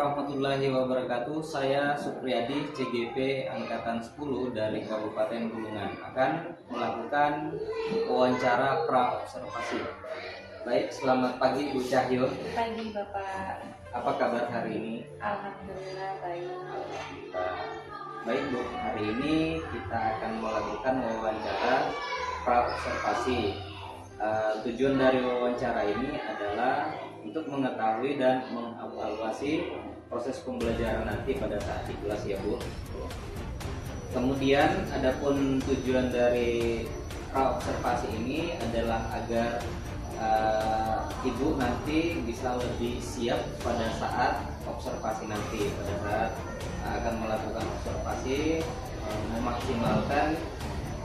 warahmatullahi wabarakatuh. Saya Supriyadi, CGP Angkatan 10 dari Kabupaten Bulungan akan melakukan wawancara pra-observasi. Baik, selamat pagi Bu Cahyo. Pagi Bapak. Apa kabar hari ini? Alhamdulillah baik. Baik Bu, hari ini kita akan melakukan wawancara pra-observasi. Tujuan dari wawancara ini adalah untuk mengetahui dan mengevaluasi proses pembelajaran nanti pada saat di kelas ya Bu. Kemudian adapun tujuan dari pra-observasi ini adalah agar Ibu nanti bisa lebih siap pada saat observasi nanti, pada saat akan melakukan observasi, memaksimalkan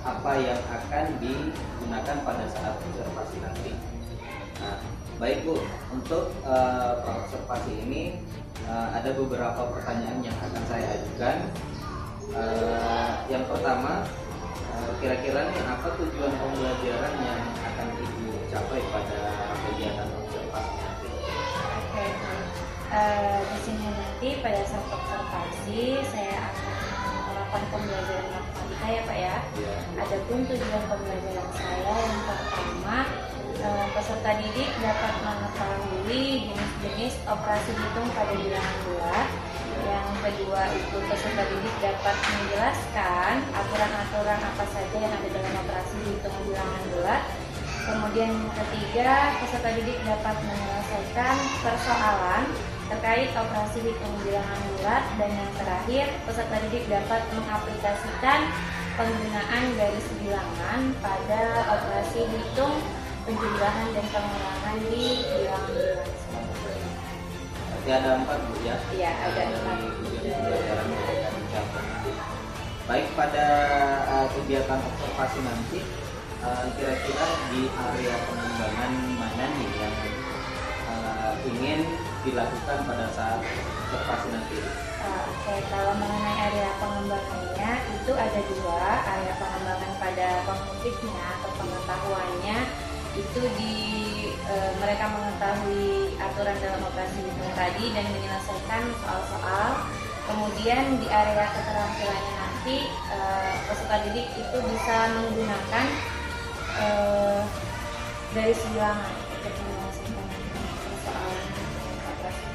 apa yang akan digunakan pada saat observasi nanti. Nah, baik Bu, untuk observasi ini ada beberapa pertanyaan yang akan saya ajukan. Yang pertama, kira-kira nih apa tujuan pembelajaran yang akan Ibu capai pada kegiatan observasi nanti? Oke. Di sini nanti pada saat observasi saya akan melakukan pembelajaran matematika ya Pak ya. Ya. Adapun tujuan pembelajaran saya yang pertama, peserta didik dapat mengetahui jenis-jenis operasi hitung pada bilangan bulat. Yang kedua itu peserta didik dapat menjelaskan aturan-aturan apa saja yang ada dalam operasi hitung bilangan bulat. Kemudian yang ketiga, peserta didik dapat menyelesaikan persoalan terkait operasi hitung bilangan bulat. Dan yang terakhir, peserta didik dapat mengaplikasikan penggunaan garis bilangan pada operasi hitung penjumlahan dan pengurangan di bilangan bulat. Berarti ada 4 Bu ya? Iya, ada 4. Tujuan pembelajaran yang akan dicapai. Baik, pada kegiatan observasi nanti, kira-kira di area pengembangan mana nih yang ingin dilakukan pada saat observasi nanti? Oke, kalau mengenai area pengembangannya itu ada 2 area pengembangan pada kognitifnya atau pengetahuannya. Itu mereka mengetahui aturan dalam operasi hitung tadi dan menyelesaikan soal-soal. Kemudian di area keterampilannya nanti peserta didik itu bisa menggunakan garis bilangan untuk menyelesaikan persoalan operasi.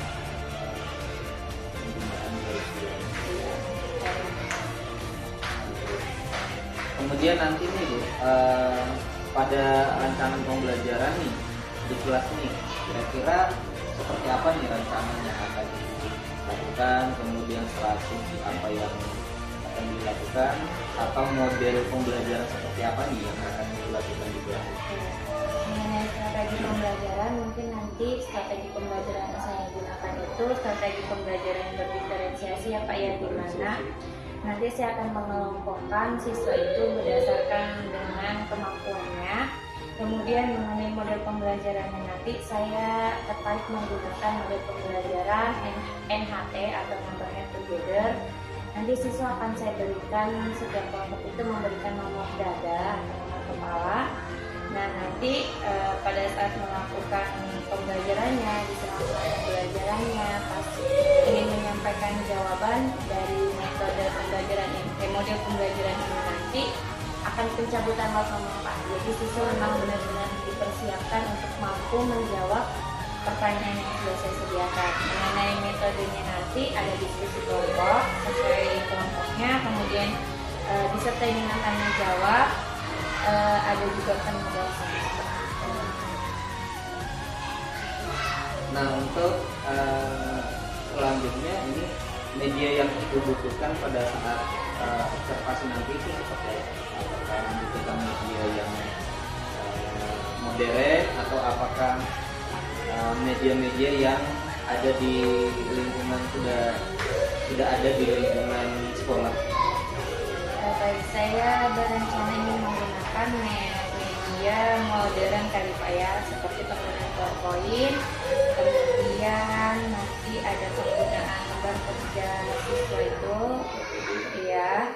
Kemudian nanti nih Bu, pada rancangan pembelajaran nih di kelas nih, kira-kira seperti apa nih rancangan yang akan dilakukan, kemudian strategi apa yang akan dilakukan, atau model pembelajaran seperti apa nih yang akan dilakukan juga? Mengenai strategi pembelajaran, mungkin nanti strategi pembelajaran yang saya gunakan itu strategi pembelajaran yang berdiferensiasi ya Pak ya, di mana nanti saya akan mengelompokkan siswa itu berdasarkan dengan kemampuannya. Kemudian mengenai model pembelajarannya nanti saya tertarik menggunakan model pembelajaran NHT atau Number Head Together. Nanti siswa akan saya berikan, setiap kelompok itu memberikan nomor dada atau nomor kepala. Nah nanti pada saat melakukan pembelajarannya, di sela-sela pembelajarannya, pas ingin menyampaikan jawaban dari metode pembelajaran ini, model pembelajaran ini nanti akan pencabutan nomor Pak. Jadi siswa memang benar-benar dipersiapkan untuk mampu menjawab pertanyaan yang sudah saya sediakan. Mengenai metodenya nanti ada diskusi kelompok sesuai kelompoknya, kemudian disertai dengan tanya jawab, ada juga penugasan. Nah, untuk selanjutnya ini media yang dibutuhkan pada saat observasi nanti itu seperti apa? Apakah membutuhkan media yang modern atau apakah media-media yang ada di lingkungan sudah ada di lingkungan sekolah? Baik, saya berencana ingin menggunakan media modern kali Pak ya, seperti penggunaan PowerPoint, kemudian nanti ada penggunaan lembar kerja siswa itu, ya.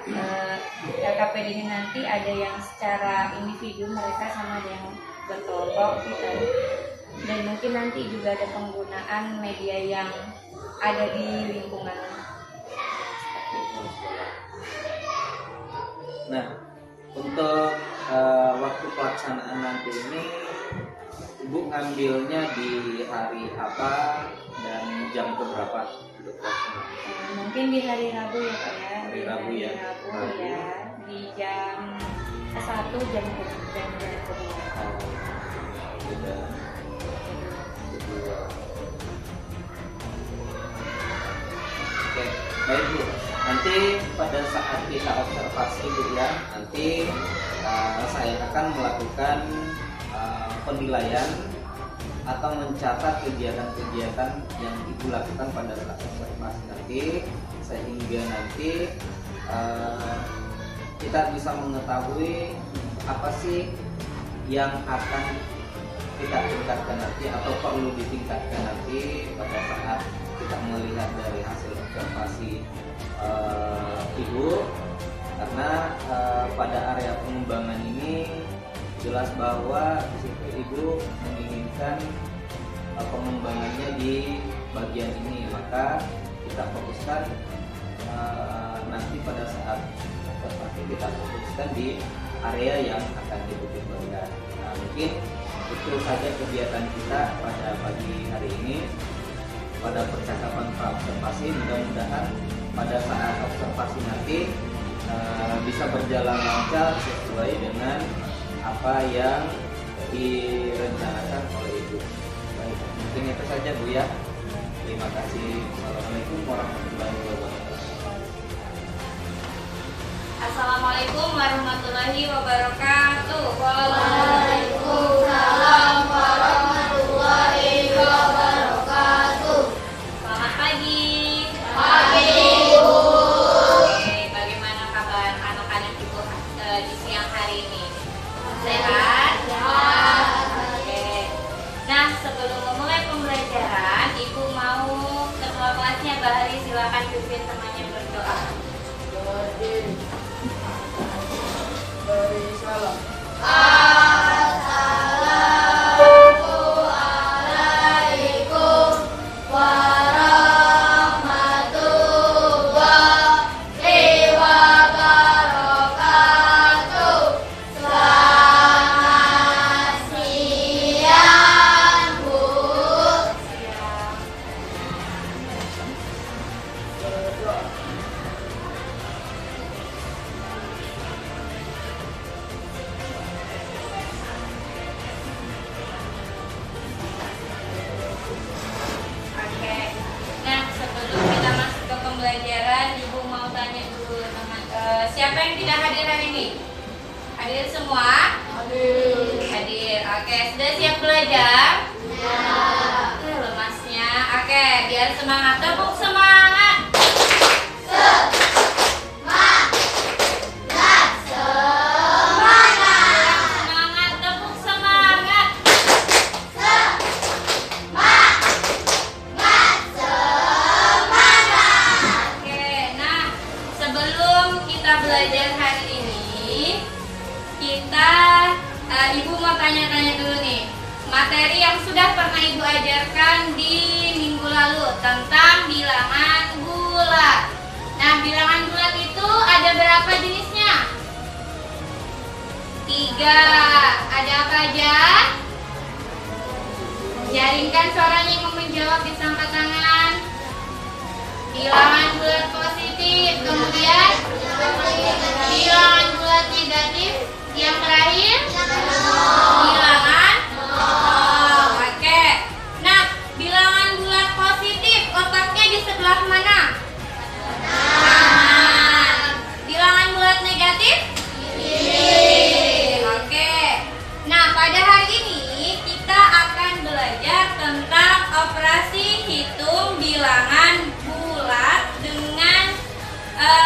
LKPD ini nanti ada yang secara individu mereka sama ada yang berkelompok gitu. Dan mungkin nanti juga ada penggunaan media yang ada di lingkungan. Nah, untuk waktu pelaksanaan nanti ini Ibu ngambilnya di hari apa dan jam berapa untuk pelaksanaan? Mungkin di hari Rabu ya Pak ya. Hari Rabu ya. Rabu ya, di jam 1 jam kedua. Sudah kedua. Oke, baik Bu. Nanti pada saat kita observasi Bu ya, nanti saya akan melakukan penilaian atau mencatat kegiatan-kegiatan yang Ibu lakukan pada saat observasi nanti, sehingga nanti kita bisa mengetahui apa sih yang akan kita tingkatkan nanti atau perlu ditingkatkan nanti pada saat kita melihat dari hasil observasi Ibu, karena pada area pengembangan ini jelas bahwa Ibu menginginkan pengembangannya di bagian ini, maka kita fokuskan nanti pada saat observasi kita fokuskan di area yang akan Ibu kembangkan. Nah, mungkin itu saja kegiatan kita pada pagi hari ini pada percakapan observasi. Mudah-mudahan pada saat observasi nanti bisa berjalan lancar sesuai dengan apa yang direncanakan oleh Ibu. Baik, mungkin itu saja Bu ya. Terima kasih. Assalamualaikum warahmatullahi wabarakatuh. Assalamualaikum warahmatullahi wabarakatuh. Waalaikumsalam warahmatullahi wabarakatuh. Selamat pagi. Pagi, Ibu. Oke, bagaimana kabar anak-anak Ibu di siang hari ini? Sehat? Oke. Nah, sebelum memulai pembelajaran, Ibu mau ketua kelasnya Bahari silakan pimpin temannya berdoa. Assalamualaikum warahmatullahi wabarakatuh. Selamat siang, Bu. Oke. Nah, sebelum kita masuk ke pembelajaran, Ibu mau tanya dulu teman, siapa yang tidak hadir hari ini? Hadir semua? Hadir. Oke, sudah siap belajar? Lemasnya. Oke, biar semangat. Tepuk semangat. Semangat, tepuk semangat. Oke, nah sebelum kita belajar hari ini, Ibu mau tanya-tanya dulu nih, materi yang sudah pernah Ibu ajarkan di minggu lalu tentang bilangan bulat. Nah, bilangan bulat itu ada berapa jenisnya? 3. Ada apa aja? Jaringkan suaranya yang mau menjawab, bisa angkat tangan. Bilangan bulat positif, kemudian bilangan bulat negatif, yang terakhir bilangan nol. Oke. Nah, bilangan bulat positif kotaknya di sebelah mana? Kanan. Bilangan bulat negatif? Kiri. Oke. Nah, pada hari ini kita akan belajar tentang operasi hitung bilangan bulat dengan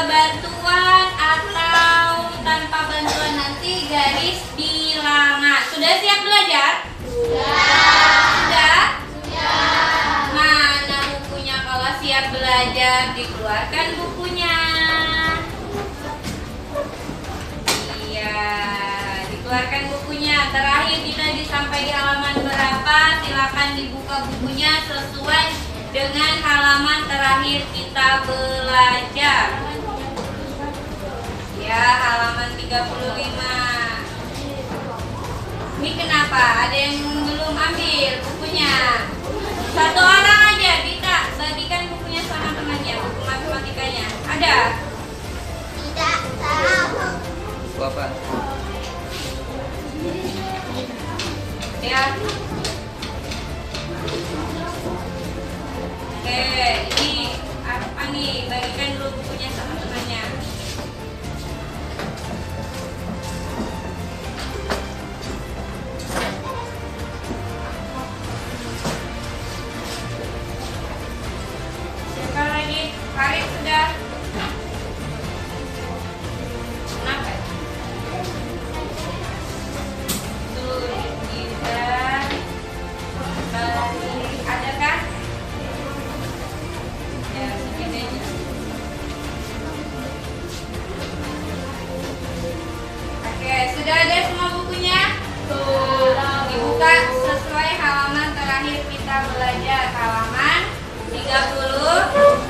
bantuan atau tanpa bantuan nanti garis bilangan. Sudah siap belajar? Sudah? Mana bukunya? Kalau siap belajar, dikeluarkan bukunya. Iya, dikeluarkan bukunya. Terakhir kita sampai di halaman berapa? Silakan dibuka bukunya sesuai dengan halaman terakhir kita belajar. Ya, halaman 35. Ini kenapa? Ada yang belum ambil bukunya? Satu orang aja kita bagikan bukunya sama temannya, buku matematikanya. Ada? Tidak tahu. Buku apa? Ya. Oke, ini apa nih? Bagikan dulu bukunya sama temannya. Siapa lagi? Farid sudah? Kenapa? Tuh, kita ada kan? Ya, segini aja. Oke, sudah ada semua bukunya? Tuh, dibuka sesuai halaman terakhir kita belajar, halaman 35.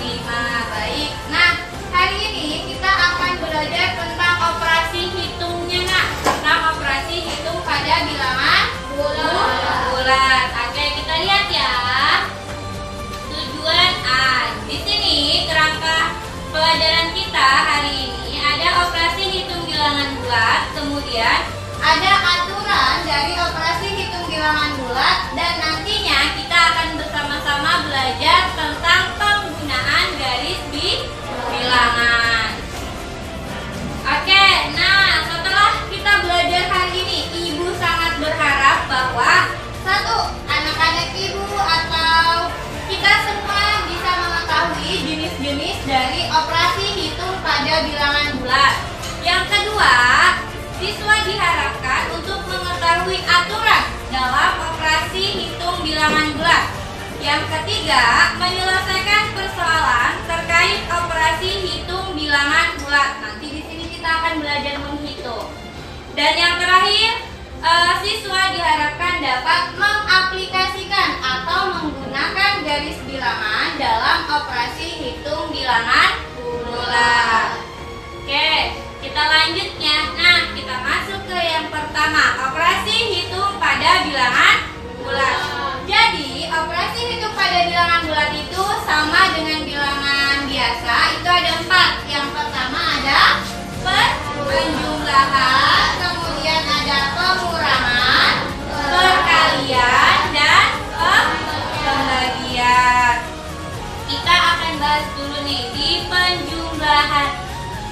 Baik. Nah, hari ini kita akan belajar tentang operasi hitungnya, nak. Tentang operasi hitung pada bilangan bulat. Oke, kita lihat ya. Tujuan A. Di sini kerangka pelajaran kita hari ini ada operasi hitung bilangan bulat, kemudian ada aturan dari operasi hitung bilangan bulat, dan nantinya kita akan bersama-sama belajar tentang penggunaan garis bilangan. Oke, nah setelah kita belajar hari ini, Ibu sangat berharap bahwa satu, anak-anak Ibu atau kita semua bisa mengetahui jenis-jenis dari operasi hitung pada bilangan bulat. Yang kedua, siswa diharapkan untuk mengetahui aturan dalam operasi hitung bilangan bulat. Yang ketiga, menyelesaikan persoalan terkait operasi hitung bilangan bulat. Nanti di sini kita akan belajar menghitung. Dan yang terakhir, siswa diharapkan dapat mengaplikasikan atau menggunakan garis bilangan dalam operasi hitung bilangan bulat. Oke, kita lanjutnya. Nah, kita masuk ke yang pertama, operasi hitung pada bilangan bulat. Jadi, operasi hitung pada bilangan bulat itu sama dengan bilangan biasa. Itu ada 4. Yang pertama ada penjumlahan, kemudian ada pengurangan, perkalian, dan pembagian. Kita akan bahas dulu nih di penjumlahan.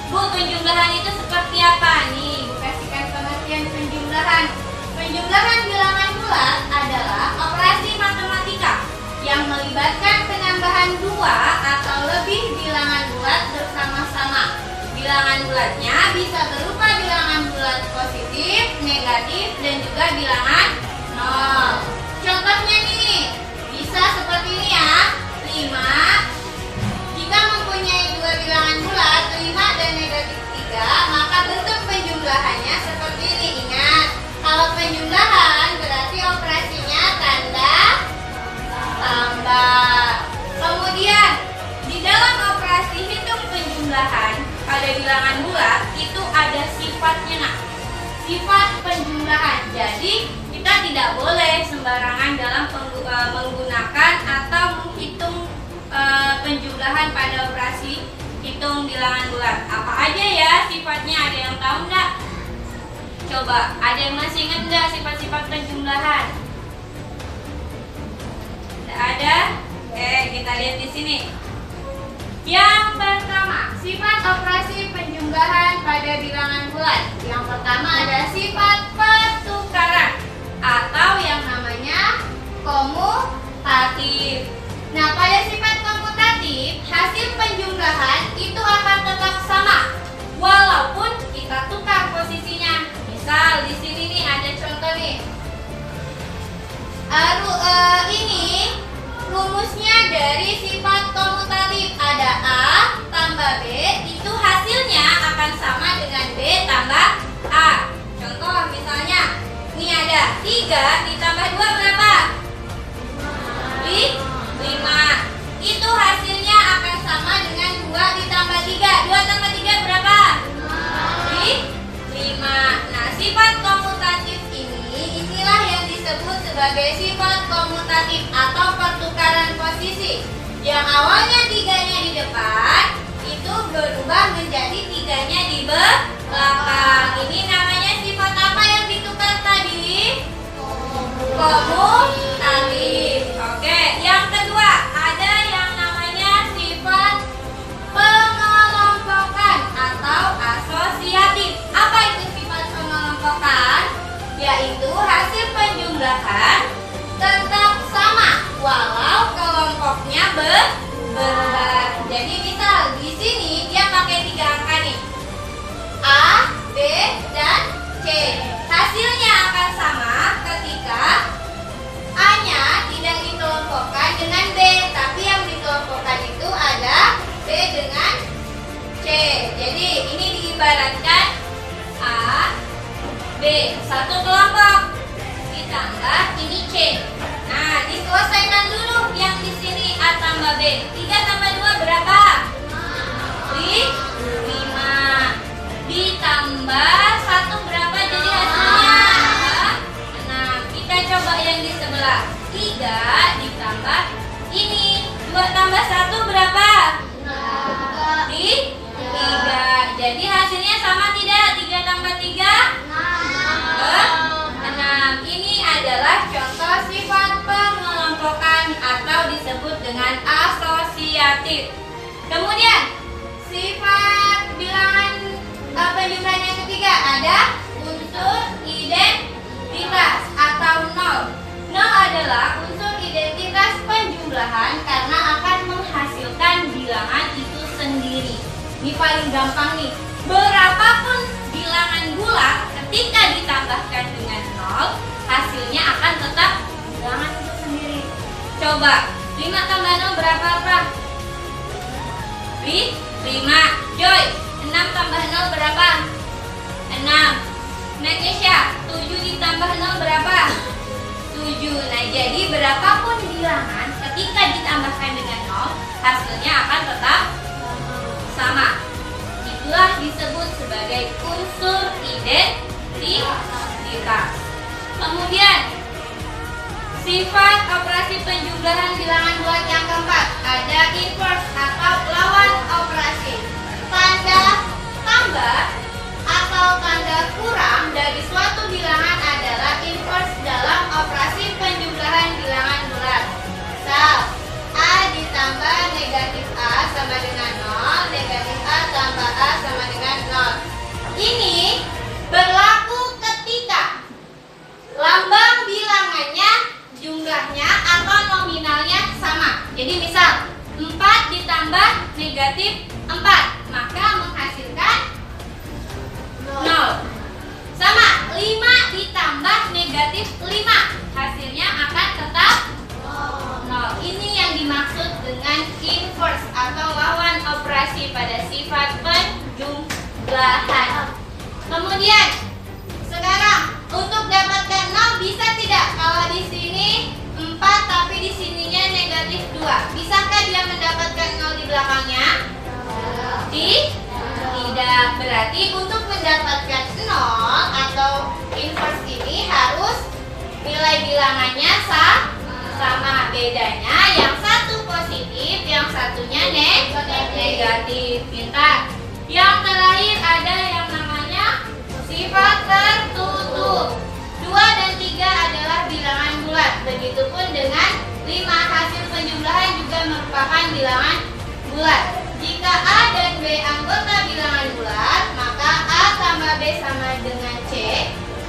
Bu, penjumlahan itu seperti apa nih? Bu kasihkan pengertian penjumlahan. Penjumlahan bilangan bulat adalah operasi matematika yang melibatkan penambahan 2 atau lebih bilangan bulat bersama-sama. Bilangan bulatnya bisa berupa bilangan bulat positif, negatif, dan juga bilangan 0. Contohnya nih, bisa seperti ini ya. 5. Jika mempunyai 2 bilangan bulat, 5 dan negatif 3, maka bentuk penjumlahannya seperti ini. Ingat, kalau penjumlahan berarti operasinya tanda tambah. Kemudian, di dalam operasi hitung penjumlahan pada bilangan bulat itu ada sifatnya, nak. Sifat penjumlahan. Jadi, kita tidak boleh sembarangan dalam menggunakan atau menghitung penjumlahan pada operasi hitung bilangan bulat. Apa aja ya sifatnya? Ada yang tahu enggak? Coba, ada yang masih ingat enggak sifat-sifat penjumlahan? Tidak ada? Oke, kita lihat di sini. Yang pertama, sifat operasi penjumlahan pada bilangan bulat. Yang pertama ada sifat pertukaran atau yang namanya komutatif. Nah, pada sifat komutatif, hasil penjumlahan itu akan tetap sama walaupun kita tukar posisinya. Misal di sini nih ada contoh nih. Ini rumusnya dari sifat komutatif, ada A tambah B, itu hasilnya akan sama dengan B tambah A. Contoh misalnya, ini ada 3 ditambah 2 berapa? 5. Yang awalnya 3-nya di depan itu berubah menjadi 3-nya di belakang. Ini namanya sifat apa yang ditukar tadi? Komutatif. Oke, yang kedua ada yang namanya sifat pengelompokan atau asosiatif. Apa itu sifat pengelompokan? Yaitu hasil penjumlahan tetap sama walau kelompoknya berubah. Jadi misal di sini dia pakai 3 angka nih, A, B, dan C. Hasilnya akan sama ketika A-nya tidak dikelompokkan dengan B, tapi yang dikelompokkan itu ada B dengan C. Jadi ini diibaratkan A, B, satu kelompok ditambah ini C. Nah, diselesaikan dulu yang di sini A tambah B. 3 tambah 2 berapa? 5. Ditambah 1 berapa jadi hasilnya? 6. Kita coba yang di sebelah. 3 ditambah ini. 2 tambah 1 berapa? 3. Jadi hasilnya sama tidak? 3 tambah 3? 6. Ini adalah contoh sifat pengelompokan atau disebut dengan asosiatif. Kemudian sifat bilangan penjumlahan yang ketiga ada unsur identitas atau nol. Nol adalah unsur identitas penjumlahan karena akan menghasilkan bilangan itu sendiri. Ini paling gampang nih. Berapapun bilangan bulat ketika ditambahkan dengan nol, hasilnya akan tetap bilangan itu sendiri. Coba 5 tambah 0 berapa, Pak? 5. Joy, 6 tambah 0 berapa? 6. Natasha, 7 ditambah 0 berapa? 7. Nah, jadi berapapun bilangan ketika ditambahkan dengan 0, hasilnya akan tetap sama. Itulah disebut sebagai unsur identitas. Kemudian sifat operasi penjumlahan bilangan bulat yang keempat ada inverse atau lawan operasi. Tanda tambah atau tanda kurang dari suatu bilangan adalah inverse dalam operasi penjumlahan bilangan bulat. Misal A ditambah negatif A sama dengan 0, negatif A tambah A sama dengan 0. Ini berlaku ketika lambang bilangannya, jumlahnya atau nominalnya sama. Jadi misal 4 ditambah negatif 4, maka menghasilkan 0. Sama 5 ditambah negatif 5, hasilnya akan tetap 0. Ini yang dimaksud dengan inverse atau lawan operasi pada sifat penjumlahan. Kemudian sekarang untuk dapatkan 0 bisa tidak? Kalau di sini 4 tapi di sininya negatif 2. Bisakah dia mendapatkan 0 di belakangnya? Tidak. Berarti untuk mendapatkan 0 atau inverse ini harus nilai bilangannya sama. Bedanya yang satu positif, yang satunya negatif. Pintar. Yang terakhir ada yang namanya sifat tertutup. 2 dan 3 adalah bilangan bulat. Begitupun dengan 5. Hasil penjumlahan juga merupakan bilangan bulat. Jika A dan B anggota bilangan bulat, maka A tambah B sama dengan C,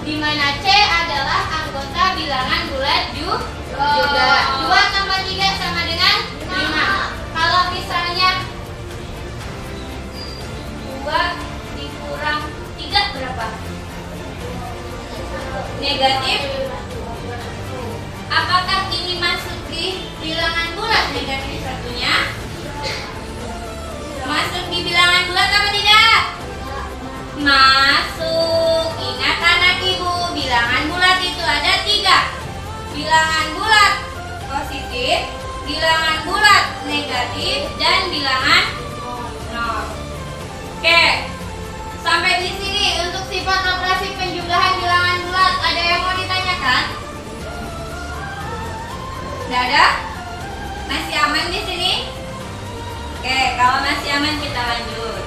di mana C adalah anggota bilangan bulat juga. 2 tambah 3 sama dengan 5. Kalau misalnya 2 dikurang 3 berapa? Negatif. Apakah ini masuk di bilangan bulat negatif satunya? Masuk di bilangan bulat apa tidak? Masuk. Ingat anak ibu, bilangan bulat itu ada 3. Bilangan bulat positif, bilangan bulat negatif, dan bilangan 0. Oke. Sampai di sini untuk sifat operasi penjumlahan bilangan bulat. Ada yang mau ditanyakan? Tidak ada? Masih aman di sini? kalau masih aman kita lanjut.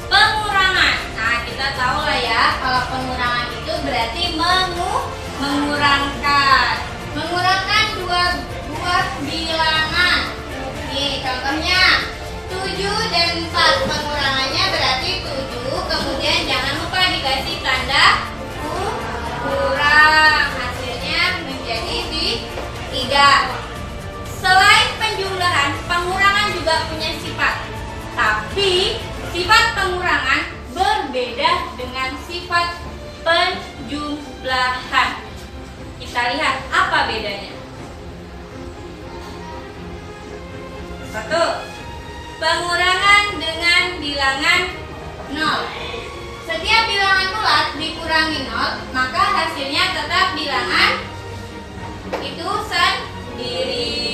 Pengurangan. Nah, kita tahu lah ya, kalau pengurangan itu berarti mengurangkan. Mengurangkan dua buah bilangan. Nih, contohnya 7 dan 4. Pengurangannya berarti 7, kemudian jangan lupa dikasih tanda kurang. Hasilnya menjadi 3. Selain penjumlahan, pengurangan juga punya sifat. Tapi sifat pengurangan berbeda dengan sifat penjumlahan. Kita lihat apa bedanya. 1. Pengurangan dengan bilangan 0. Setiap bilangan bulat dikurangi 0, maka hasilnya tetap bilangan itu sendiri.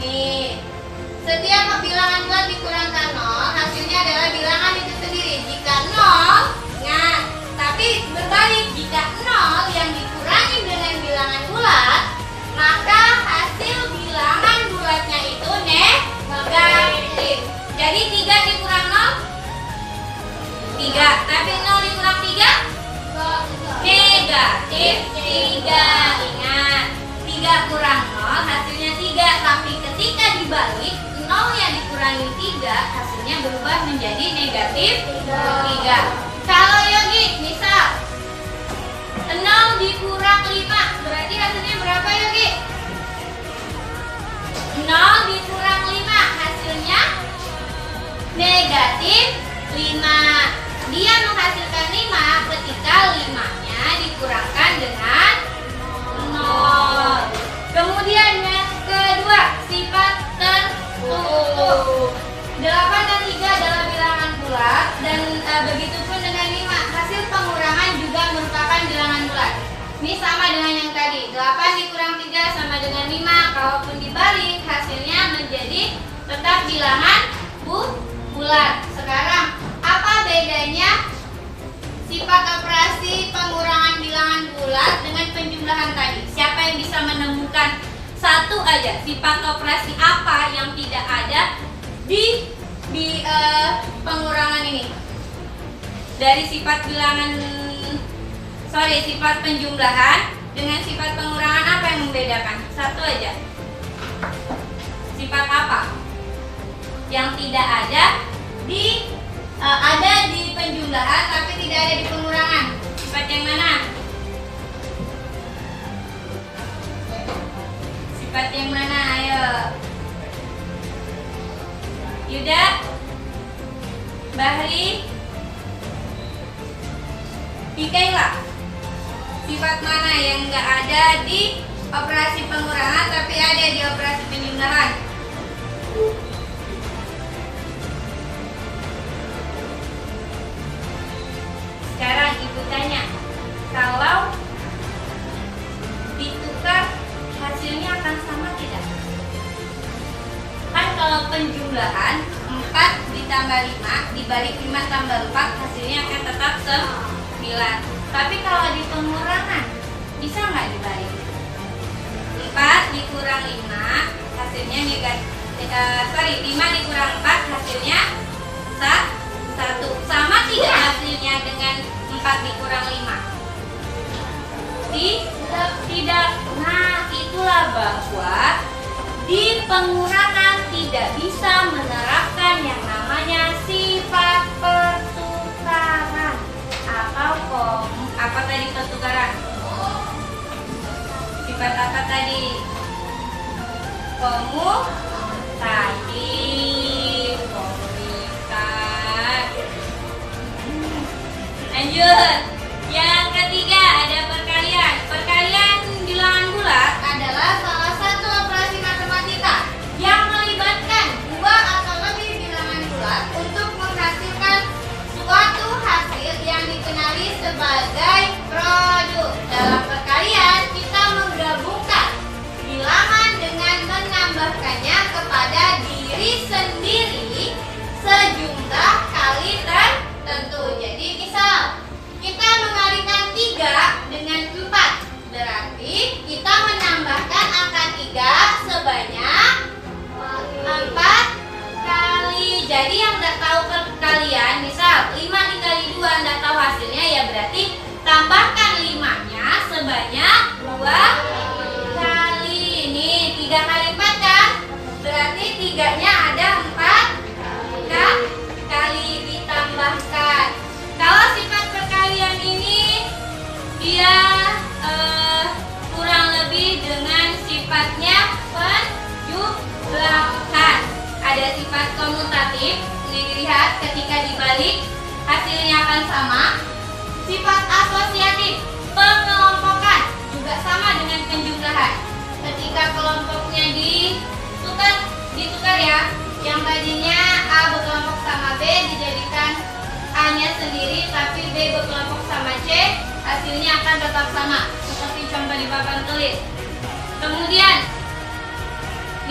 Nih, setiap bilangan bulat dikurangkan 0, hasilnya adalah bilangan itu sendiri. Jika 0, ingat, tapi berbalik, jika 0 yang dikurangi dengan bilangan bulat, maka hasil bilangan bulatnya itu negatif. Jadi 3 dikurang 0, 3. Tapi 0 dikurang 3, negatif 3. Ingat, 3 kurang 0 hasilnya 3. Tapi ketika dibalik, 0 yang dikurangi 3 hasilnya berubah menjadi negatif 3. Kalau Yogi, misal 0 dikurang 5, berarti hasilnya berapa Yogi? 0 dikurang 5, hasilnya negatif 5. Dia menghasilkan 5 ketika 5-nya dikurangkan dengan 0. Kemudian yang kedua, sifat tertutup. 8 dan 3 adalah bilangan bulat, dan begitu pun dengan 5. Hasil pengurangan juga merupakan bilangan bulat. Ini sama dengan yang tadi, 8 dikurang 3 sama dengan 5. Kalaupun dibalik, hasilnya menjadi tetap bilangan bulat. Sekarang, apa bedanya sifat operasi pengurangan bilangan bulat dengan penjumlahan tadi? Siapa yang bisa menemukan satu aja sifat operasi apa yang tidak ada di pengurangan ini? Dari sifat sifat penjumlahan dengan sifat pengurangan, apa yang membedakan? Satu aja. Sifat apa yang tidak ada di penjumlahan tapi tidak ada di pengurangan? Sifat yang mana? Sifat yang mana? Ayo. Yuda, Bahri, Mikaela. Sifat mana yang nggak ada di operasi pengurangan tapi ada di operasi penjumlahan? Sekarang ibu tanya, kalau ditukar hasilnya akan sama tidak? Kan kalau penjumlahan 4 ditambah 5 dibalik 5 tambah 4 hasilnya akan tetap 9. Tapi kalau di pengurangan bisa nggak dibalik? 4 dikurang 5 hasilnya negatif. 5 dikurang 4 hasilnya 1. Sama tidak hasilnya dengan 4 dikurang 5? Tidak. Nah, itulah bahwa di pengurangan tidak bisa menerapkan yang namanya sifat pertukaran. Apa tadi pertukaran? Sifat apa tadi? Komunikat. Lanjut. Yang ketiga ada perkalian. Perkalian bilangan bulat adalah salah satu operasi matematika yang melibatkan 2 atau lebih bilangan bulat untuk menghasilkan suatu hasil yang dikenali sebagai produk. Dalam perkalian kita menggabungkan bilangan dengan menambahkannya kepada diri sendiri sejumlah kali tertentu. Jadi misal kita mengalikan 3 dengan 4, berarti kita menambahkan angka 3 sebanyak 4 nggak tahu perkalian, misal 5 dikali 2 nggak tahu hasilnya, ya berarti tambahkan 5-nya sebanyak 2 kali. Nih 3 kali 4 kan, berarti 3-nya ada 4 kali ditambahkan. Kalau sifat perkalian ini dia kurang lebih dengan sifatnya penjumlahan. Ada sifat komutatif, ini dilihat ketika dibalik hasilnya akan sama. Sifat asosiatif, pengelompokan, juga sama dengan penjumlahan. Ketika kelompoknya ditukar ya, yang tadinya A berkelompok sama B dijadikan A-nya sendiri, tapi B berkelompok sama C, hasilnya akan tetap sama, seperti contoh di papan tulis. Kemudian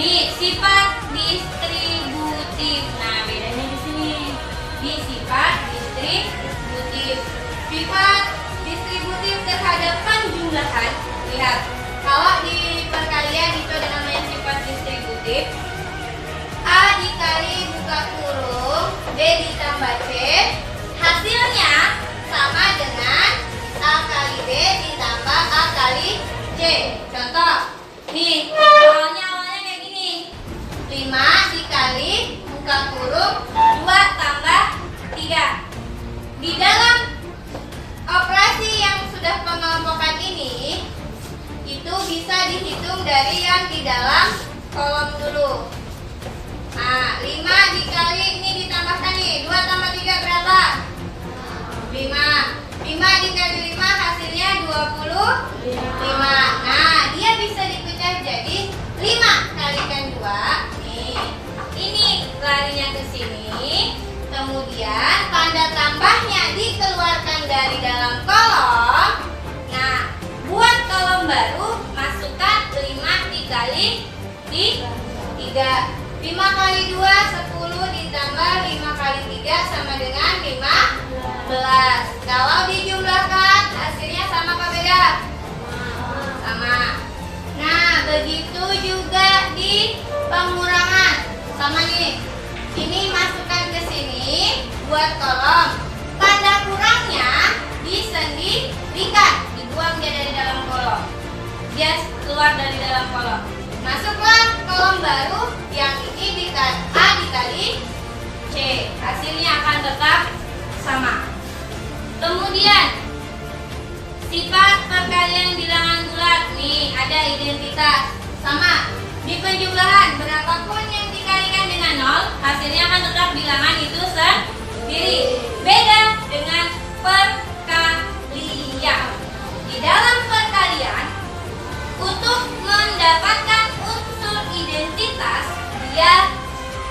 nih sifat distributif. Nah, bedanya di sini. Di sifat distributif. Sifat distributif terhadap penjumlahan. Lihat, kalau di perkalian itu ada namanya sifat distributif. A dikali buka kurung B ditambah C, hasilnya sama dengan A kali B ditambah A kali C. Contoh, nih awalnya kayak gini, 5 dikali buka kurung 2 tambah 3. Di dalam operasi yang sudah pengelompokan ini, itu bisa dihitung dari yang di dalam kolom dulu. Nah, 5 dikali ini ditambahkan nih, 2 tambah 3 berapa? 5. 5 dikali 5 hasilnya 25. Nah, dia bisa dipecah jadi 5 kalikan 2. Nih, ini larinya ke sini. Kemudian tanda tambahnya dikeluarkan dari dalam kolom. Nah, buat kolom baru masukkan 5 dikali 3. 5 kali 2 10 ditambah 5 kali 3 sama dengan 15. Kalau dijumlahkan hasilnya sama apa beda? Sama. Nah, begitu juga di pengurangan. Sama nih. Ini masukkan ke sini buat kolom. Tanda kurangnya disendirikan, dibuang dia dari dalam kolom. Dia keluar dari dalam kolom. Masuklah kolom baru, yang ini dikali A dikali C, hasilnya akan tetap sama. Kemudian sifat perkalian bilangan bulat, nih ada identitas sama. Di penjumlahan berapapun yang dikalikan dengan 0, hasilnya akan tetap bilangan itu sendiri. Beda dengan perkalian. Di dalam perkalian, untuk mendapatkan unsur identitas, dia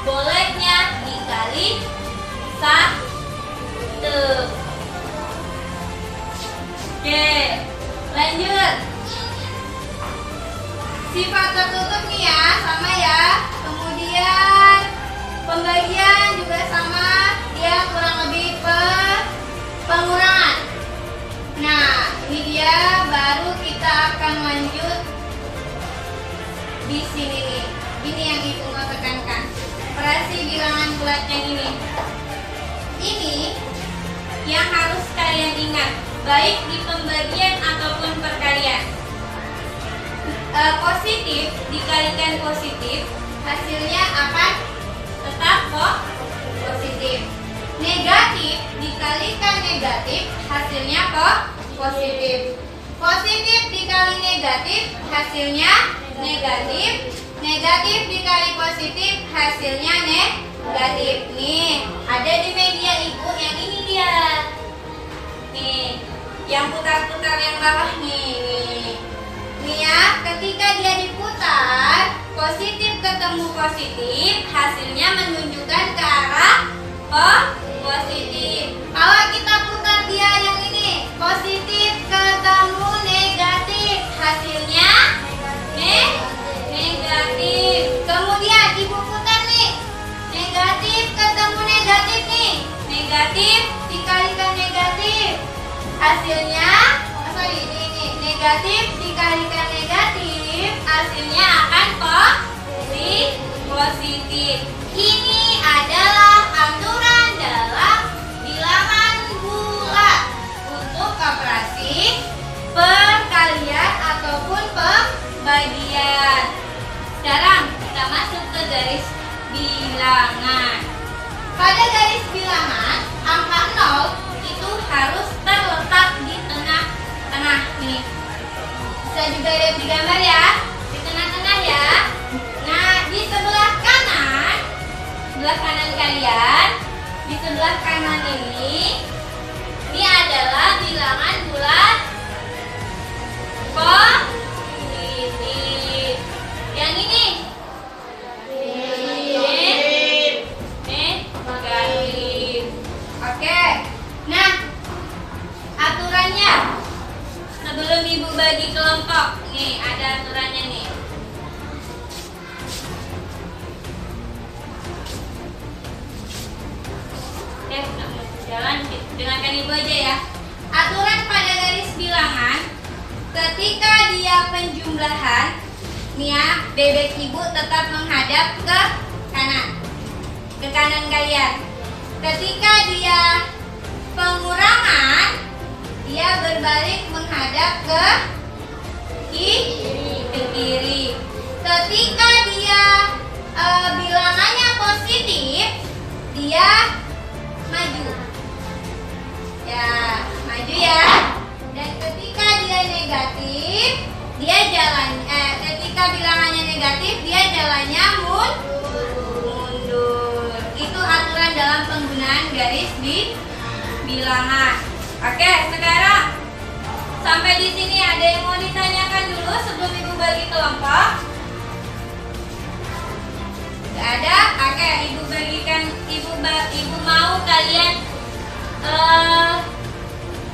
bolehnya dikali 1. Oke, lanjut. Sifat tertutup nih ya, sama ya. Kemudian pembagian juga sama, dia kurang lebih pengurangan. Nah, ini dia baru kita akan lanjut di sini nih. Ini yang Ibu mau tekankan. Operasi bilangan bulat yang ini. Ini yang harus kalian ingat, baik di pembagian ataupun perkalian. Positif dikalikan positif, hasilnya akan tetap positif. Negatif dikalikan negatif, hasilnya positif. Positif dikali negatif, hasilnya negatif. Negatif dikali positif, hasilnya negatif. Nih, ada di media Ibu yang ini dia. Nih, yang putar-putar yang bawah nih. Nih ya, ketika dia diputar, positif ketemu positif, hasilnya menunjukkan ke arah positif. Kalau kita putar dia yang ini, positif ketemu negatif, hasilnya negatif. Kemudian Ibu putar nih, negatif ketemu negatif nih, negatif dikalikan negatif, hasilnya ini negatif dikalikan negatif, hasilnya akan positif. Ini adalah aturan sebelah kanan kalian. Di sebelah kanan ini adalah bilangan bulat positif. Yang ini negatif. Oke. Nah, aturannya sebelum ibu bagi kelompok, nih ada aturannya nih. Jalan, dengarkan ibu aja ya. Aturan pada garis bilangan, ketika dia penjumlahan, nih ya, bebek ibu tetap menghadap ke kanan kalian. Ketika dia pengurangan, dia berbalik menghadap ke kiri. Ketika dia bilangannya positif, dia maju. Ya, maju ya. Dan ketika dia negatif, dia ketika bilangannya negatif, dia jalannya mundur. Itu aturan dalam penggunaan garis bilangan. Oke, sekarang sampai di sini ada yang mau ditanyakan dulu sebelum ibu bagi kelompok? Gak ada? Oke, ibu bagikan, ibu mau kalian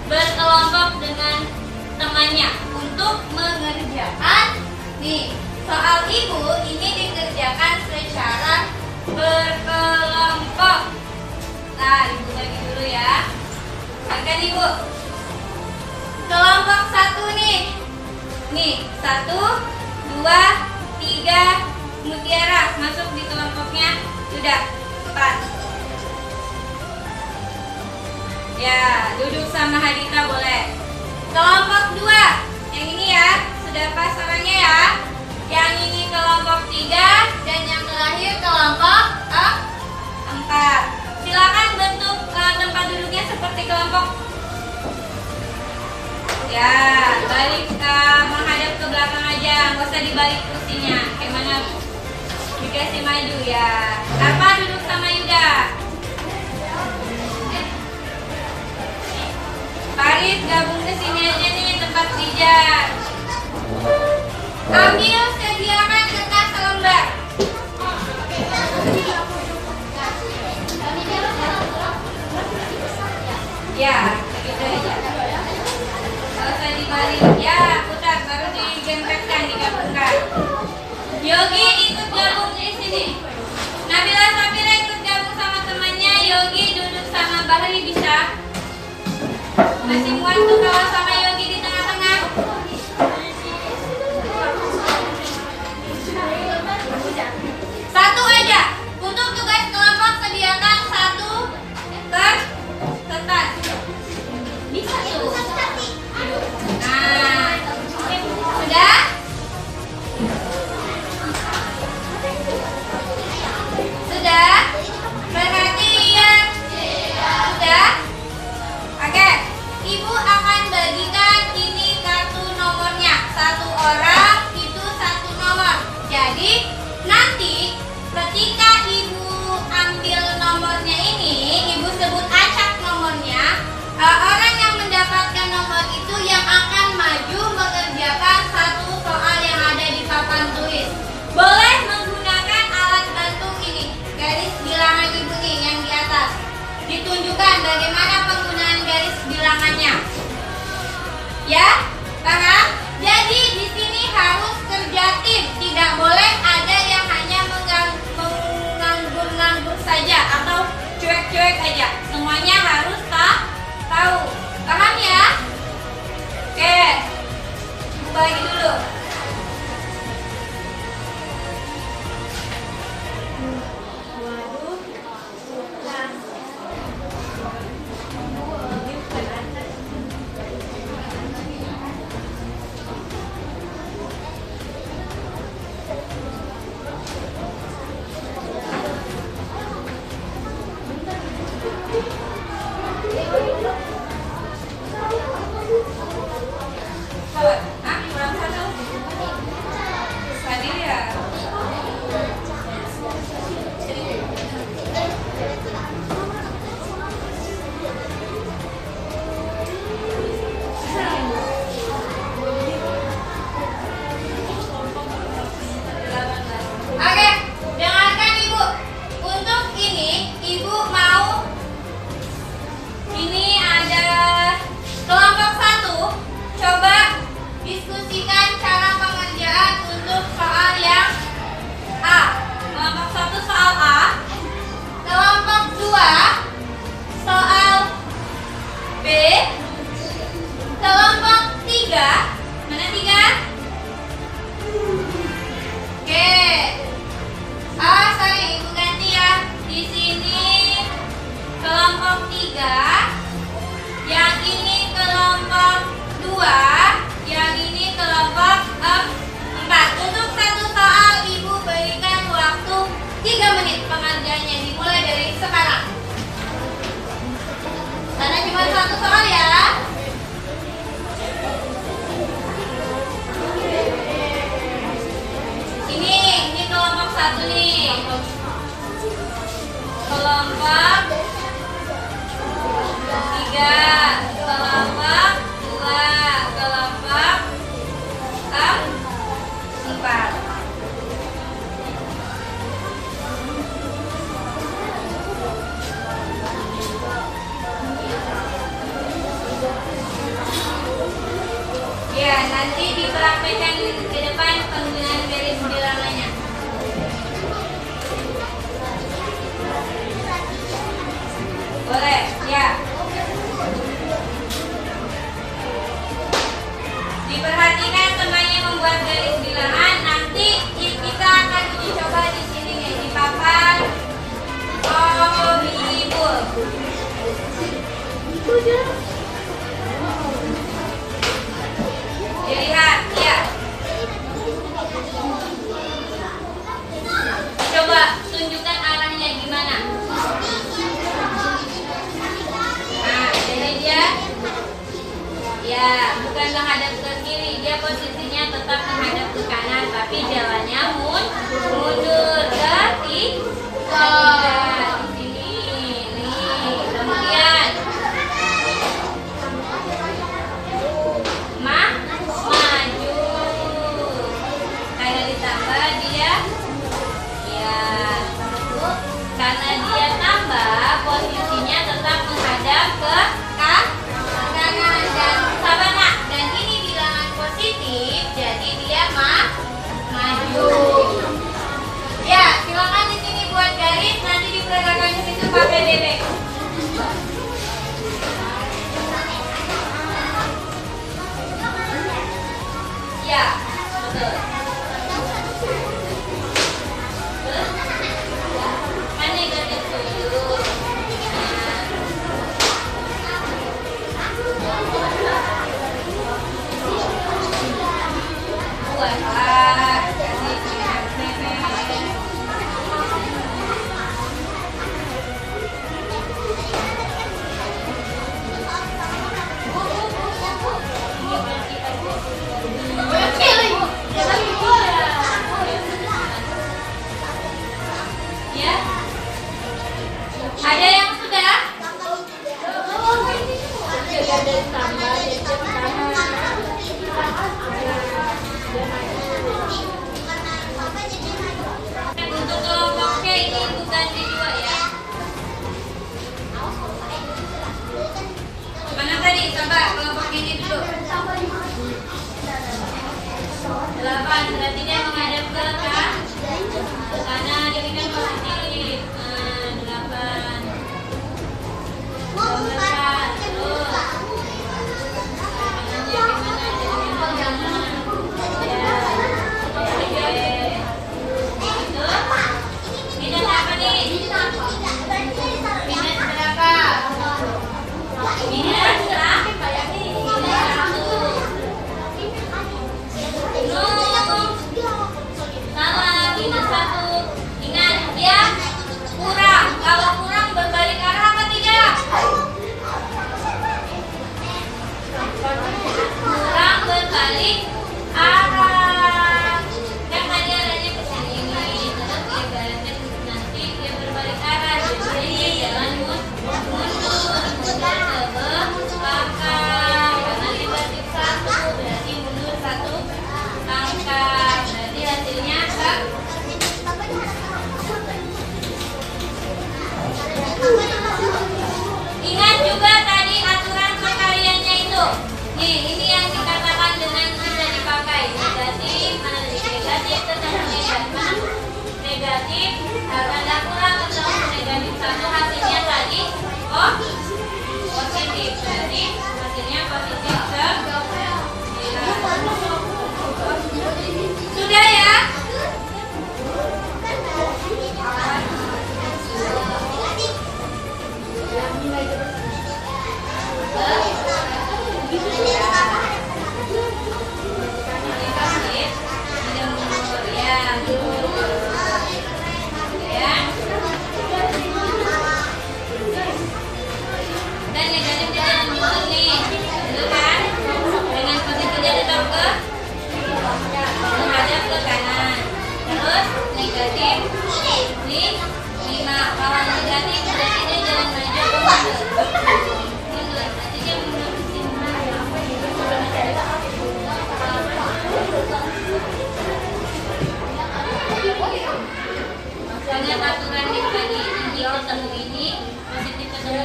berkelompok dengan temannya untuk mengerjakan nih soal ibu ini dikerjakan secara berkelompok. Nah, ibu bagi dulu ya. Akan ibu kelompok 1 nih 1, 2, 3 mutiara masuk di kelompoknya sudah 4. Ya, duduk sama Hadita boleh. Kelompok 2 yang ini ya, sudah pas orangnya ya. Yang ini kelompok 3 dan yang terakhir kelompok 4. Silakan bentuk tempat duduknya seperti kelompok. Ya, balik menghadap ke belakang aja, nggak usah dibalik kursinya. Kayak mana dikasih maju ya. Apa duduk sama Yuda? Farid gabung ke sini aja nih tempat Rijar. Ambil sediakan kertas selembar. Ya, gitu aja. Gak usah dibalik. Ya, putar baru digempetkan, digabungkan. Yogi ikut gabung di sini. Nabila Safira ikut gabung sama temannya. Yogi duduk sama Bahri bisa. Masih muat tuh kalau sama Yogi di tengah-tengah. Satu aja. Untuk tugas kelompok sediakan 1 kertas. Bisa tuh. Nah, sudah? Sudah? Perhatian. Sudah? Oke, ibu akan bagikan ini kartu nomornya. 1 orang itu 1 nomor. Jadi nanti ketika ibu ambil nomornya ini, ibu sebut acak nomornya. Orang yang mendapatkan nomor itu yang akan maju mengerjakan 1 soal yang ada di papan tulis. Boleh menggunakan alat bantu ini, garis bilangan ibu nih yang di atas. Ditunjukkan bagaimana penggunaan garis bilangannya. Ya, paham? Jadi di sini harus kerja tim, tidak boleh ada yang hanya menganggur-nganggur saja atau cuek-cuek aja. Semuanya harus tahu. Paham ya? Oke. Bagi dulu. 3, yang ini kelompok 2, yang ini kelompok 4. Untuk satu soal Ibu berikan waktu 3 menit pengerjaannya, dimulai dari sekarang. Karena cuma satu soal ya. Ini kelompok 1 nih. Kelompok 3, kelompok 2, kelompok 4. Ya, nanti dipraktekkan ke depan penggunaan garis bilangannya. Boleh, ya. Diperhatikan semuanya membuat garis bilangan. Nanti kita akan uji coba di sini nih, di papan omnibus. Dilihat, ya. Coba tunjukkan arahnya gimana. Nah, jadi dia, ya, bukan menghadap ke kiri, dia posisinya tetap menghadap ke kanan, tapi jalannya mundur ke tiga di sini. Nih, kemudian maju. Karena ditambah dia, ya, karena dia tambah posisinya tetap menghadap ke kanan dan sabar nak. Dan ini bilangan positif, jadi dia maju. Ya, silakan di sini buat garis, nanti diperagakan di situ pakai bebek. Ya, betul. Mana garis tujuh? Buatlah garis bebek. Ya. Ada yang sudah? Untuk kelompok C ini bukan D2 ya. Mana tadi? Coba kelompok ini dulu. 8, berarti dia menghadap ke kanan, jadikan posisi 8. Nomor 4, terus. Minus apa nih? Minus berapa? Minus berapa? Salah, minus 1. Ingat, dia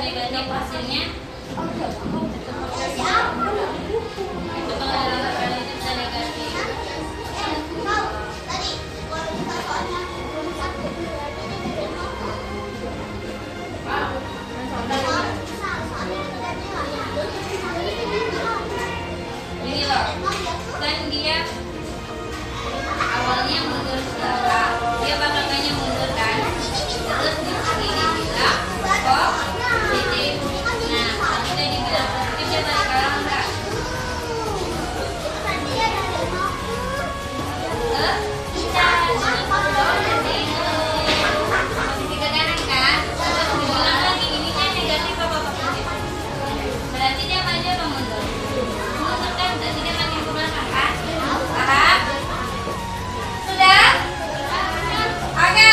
negatif hasilnya itu pengalaman positif dan negatif. Ini loh, kan dia awalnya mundur segala, dia bakalannya mundur kan, terus di sini dibilang positif. Nah, kalau dia dibilang positif dia balik kalah enggak? Bisa, jadi posisi ke kanan kan, terus dibilang lagi ininya negatif apa positif? Berarti dia maju apa mundur? Mundur kan, berarti dia makin ke belakang kan? Paham? Sudah? Oke,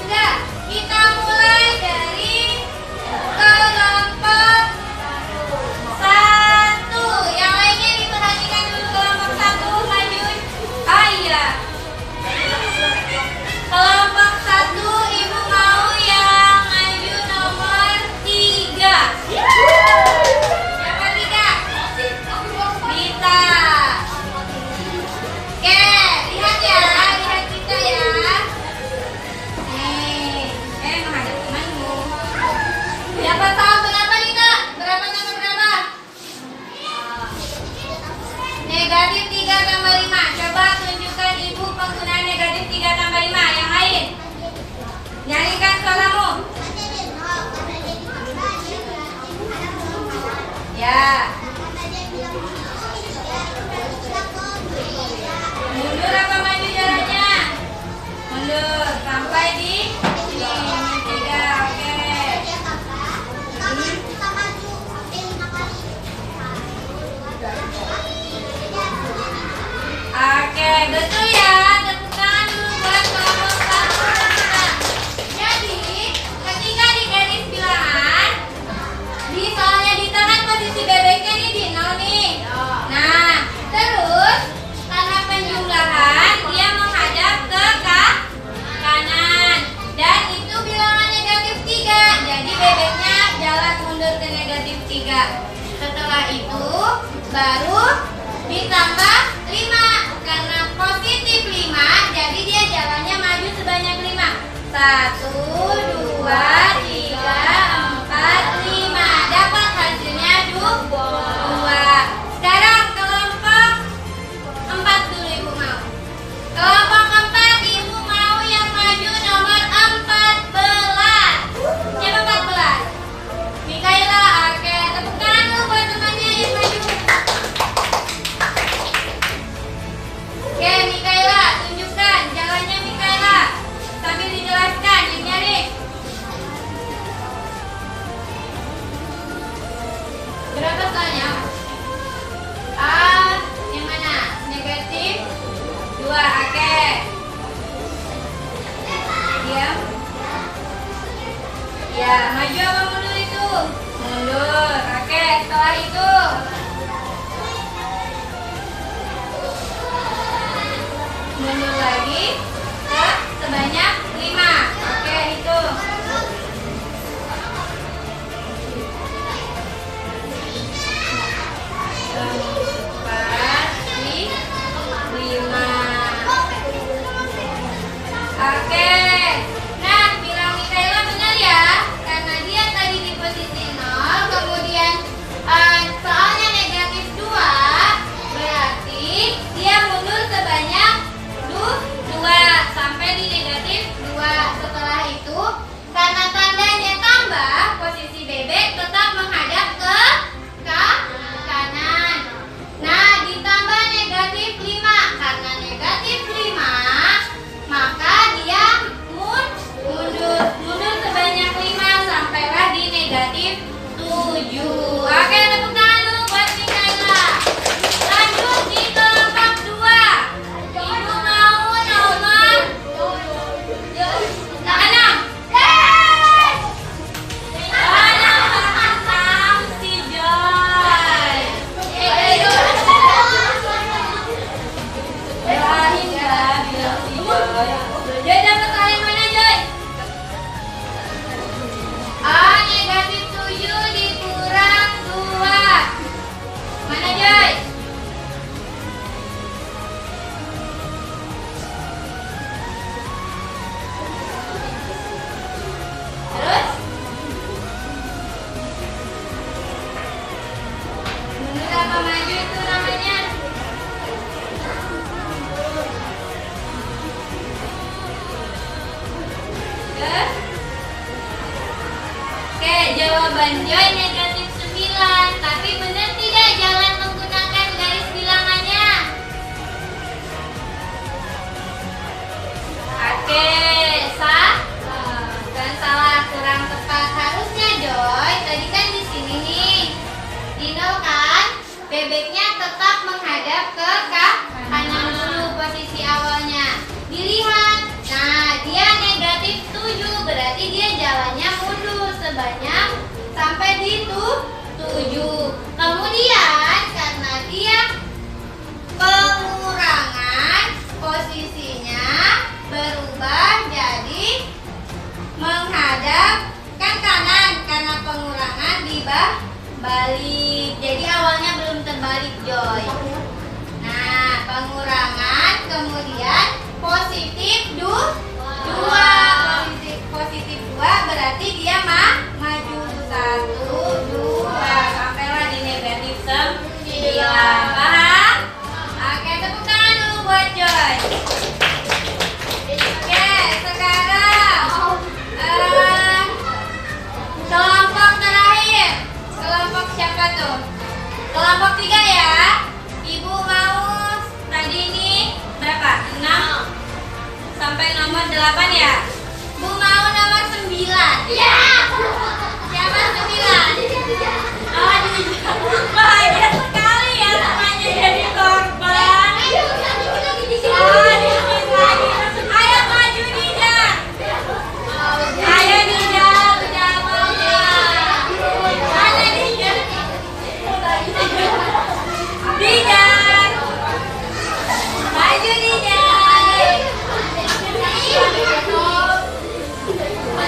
sudah. Kita mulai dari kelompok 1. Yang lainnya diperhatikan dulu kelompok 1 maju. Ah iya. Kelompok 1 Ibu mau yang maju nomor 3. Siapa 3? Rita. Oke, lihat ya, lihat kita ya. Nih, menghadap temanmu. Siapa tahu berapa Rita? Berapa tambah berapa? Negatif 3 tambah 5. Coba tunjukkan ibu penggunaan negatif 3 tambah 5. Yang lain, nyanyikan suaramu. Ya. Mundur apa maju jalannya? Mundur sampai di sini. 3. Oke. Oke, betul ya. Tepuk tangan dulu buat kelompok 1. Jadi, ketika di garis bilangan, soalnya di tangan posisi bebeknya nih di 0 nih. Nah, terus karena penjumlahan dia menghadap ke kanan dan itu bilangan negatif 3. Jadi bebeknya jalan mundur ke negatif 3. Setelah itu baru ditambah 5 karena positif 5, jadi dia jalannya maju sebanyak 5. 1, 2, 3, 4, 5. Dapat hasilnya 2. Sekarang kelompok 4 dulu ibu mau. Kelompok 4 ibu mau yang maju nomor 14. Siapa 14? Mikaela. Oke, tepuk tangan dulu buat temannya yang maju. Oke, Mikaela, tunjukkan jalannya Mikaela sambil dijelaskan yang nyari. Berapa soalnya? Yang mana? Negatif 2. Oke. Diam. Ya, maju apa mundur itu? Mundur. Oke, setelah itu mundur lagi ke sebanyak 5. Oke, hitung. 4, 5. Oke. Nah, bilang Mikaela benar ya, karena dia tadi di posisi 0, kemudian soalnya negatif 2, berarti dia mundur sebanyak 2 sampai di negatif 2. bebeknya tetap menghadap ke kanan dulu posisi awalnya. Dilihat, nah dia negatif 7, berarti dia jalannya mundur sebanyak sampai di 7. Kemudian karena dia pengurangan, posisinya berubah jadi menghadap kan kanan karena pengurangan balik. Jadi awalnya belum terbalik, Joy. Nah, pengurangan kemudian positif 2. Positif 2 berarti dia maju 1, 2 sampailah di negatif 9. Paham? Oke, tepuk tangan dulu buat Joy. Oke, sekarang kelompok terakhir. Kelompok siapa tuh? Kelompok 3 ya. Ibu mau tadi ini berapa? 6 sampai nomor 8 ya. Bu mau nomor 9. Ya. Siapa 9? Oh, bahagia sekali ya semuanya jadi korban. Oh, dikit lagi. Ayo maju Dijan. Ayo Dijan, udah mau ya. Mana Dijan? Dijan. Maju Dijan.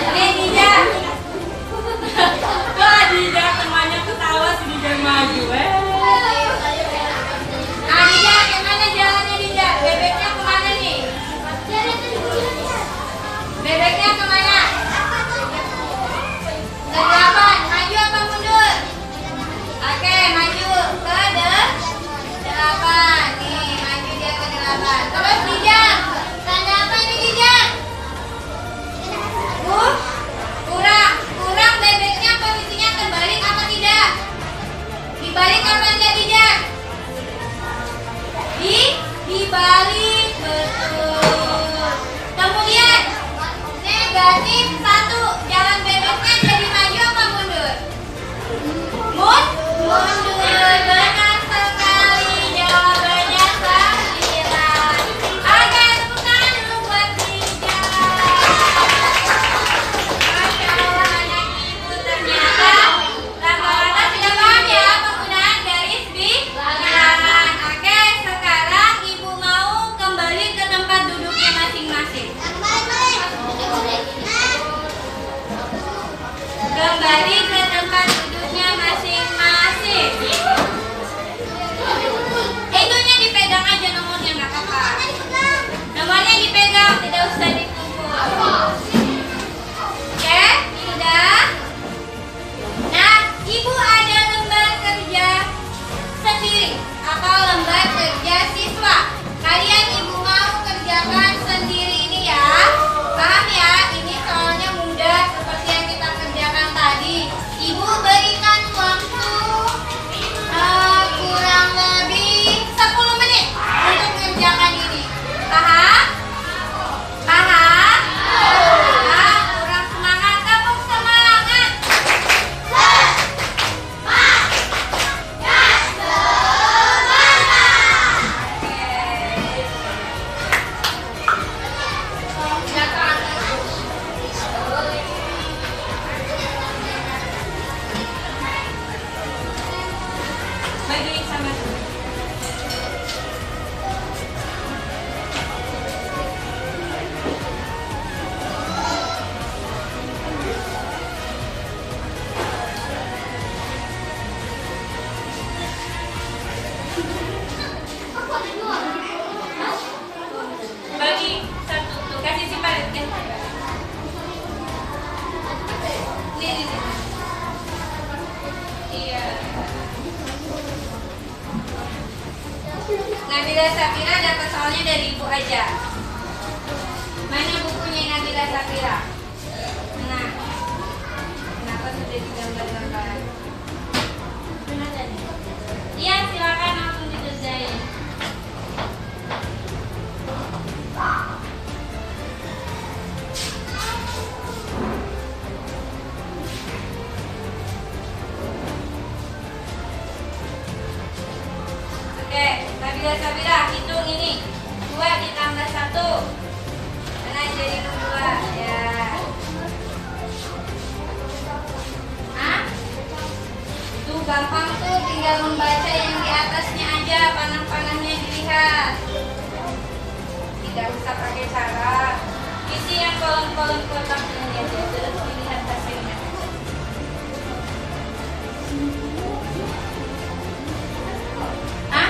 Nih Dijan. Wah Dijan temannya ketawa si Dijan maju. Nah Dijan kemana jalannya Dijan? Bebeknya kemana nih? Bebeknya kemana? Ke 8. Maju apa mundur? Oke, maju ke 8. Nih, maju dia ke 8. Terus Dijan. Tanda apa ini Dijan? Kurang bebeknya posisinya terbalik apa tidak? Dibalik apa enggak Dijan? Dibalik, betul. Kemudian negatif 1. Jalan bebeknya jadi maju apa mundur? Mundur. Benar sekali. Jawabannya 9. Oke, tepuk tangan dulu buat Dijan. Masya Allah, anak ibu ternyata rata-rata sudah paham ya penggunaan garis bilangan. Oke, sekarang ibu mau kembali ke tempat duduknya masing-masing. Kembali ke tempat duduknya masing-masing. Itunya dipegang aja nomornya, nggak apa-apa. Nomornya dipegang, tidak usah dikumpul. Oke, sudah. Nah, ibu ada lembar kerja sendiri atau lembar kerja siswa. Kalian ibu mau kerjakan sendiri ini ya. Paham ya? Ini soalnya mudah seperti yang kita kerjakan tadi. Ibu berikan waktu kurang lebih 10 menit untuk mengerjakan ini. Paham? Paham? Nah, kurang semangat, tepuk semangat. Bagi sama bagi satu tuh kasih si palet kan. Nih. Iya. Nabila Safira dapat soalnya dari ibu aja. Mana bukunya Nabila Safira? Nah, kenapa sudah digambar-gambar? Iya, silakan langsung dikerjain. Sabira, hitung ini. 2 ditambah 1. Mana jadi 2? Ya. Hah? Itu gampang tuh, tinggal membaca yang di atasnya aja, panah-panahnya dilihat. Tidak usah pakai cara. Isi yang kolom-kolom kotaknya aja, terus dilihat hasilnya. Hah?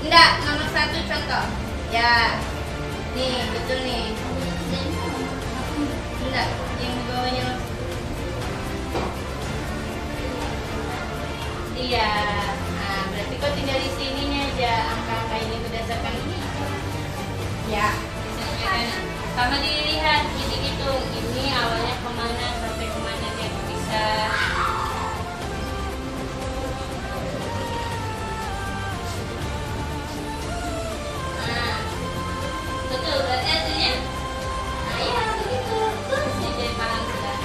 Enggak, nomor 1 contoh. Ya, nih betul nih. Enggak, yang di bawahnya. Iya. Nah, berarti kau tinggal di sininya aja angka-angka ini berdasarkan ini. Ya, disesuaikan. Sama dilihat, jadi hitung. Ini awalnya kemana sampai kemana dia bisa. Nah, betul berarti hasilnya. Nah, iya begitu. Terus jadi paham sudah.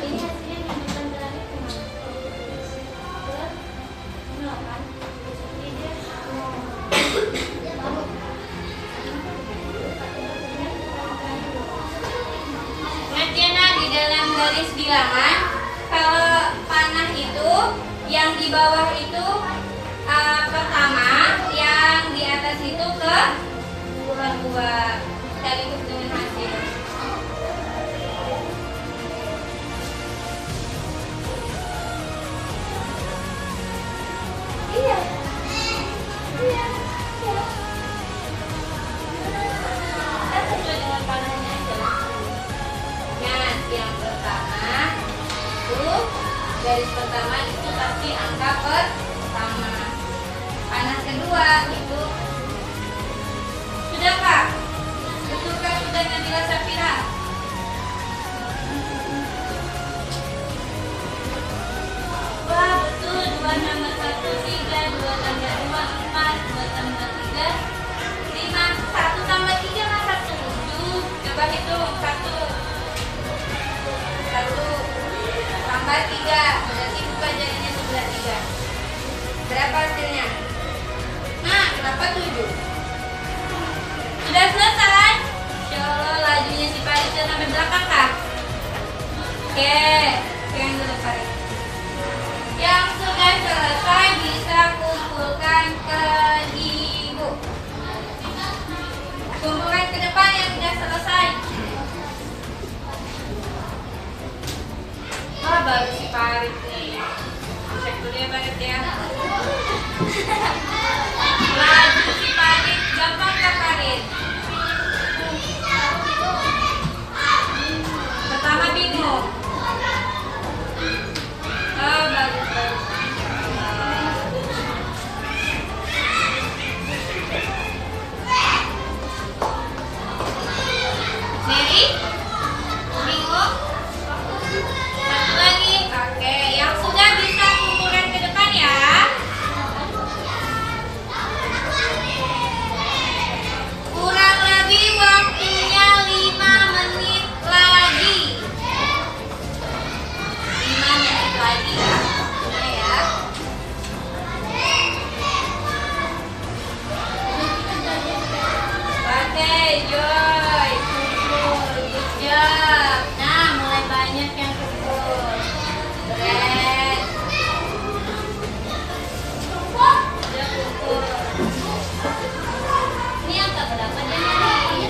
Ini hasilnya yang bukan berarti Matiana di dalam garis bilangan, kalau panah itu yang di bawah itu pertama, yang di atas itu ke dua sekaligus dengan hasil. Iya. Iya. Kan sesuai dengan panahnya aja. Nah, yang pertama itu garis pertama itu pasti angka pertama. Panah kedua itu sudah Kak? Betulkah sudah Nabila Safira? Wah betul, 2 tambah 1 3, 2 tambah 2 4, 2 tambah 3 5, 1 tambah 3 masa 7. Coba hitung 1 tambah 3, berarti buka jadinya sebelah 3. Berapa hasilnya? Nah, kenapa 7? Sudah selesai? Insya Allah lajunya si Paris sudah sampai belakang Kak? Oke, yang dulu Paris. Yang sudah selesai bisa kumpulkan ke ibu. Kumpulkan ke depan yang sudah selesai. Wah baru si Parit nih. Cek dulu ya Parit ya. Laju si Parit, gampang ke Parit. Pertama bingung. Oh bagus bagus. Mary, bingung? Satu lagi, oke. Yang sudah bisa kumpulkan ke depan ya. Kurang lebih waktunya 5 menit lagi. 5 menit lagi ya. Nah ya. Oke, Joy, kumpul, good job. Nah, mulai banyak yang kumpul. Keren. Udah kumpul. Ini angka berapa dia nyari?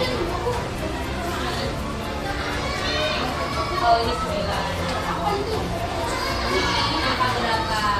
Oh, ini 9. Ini angka berapa?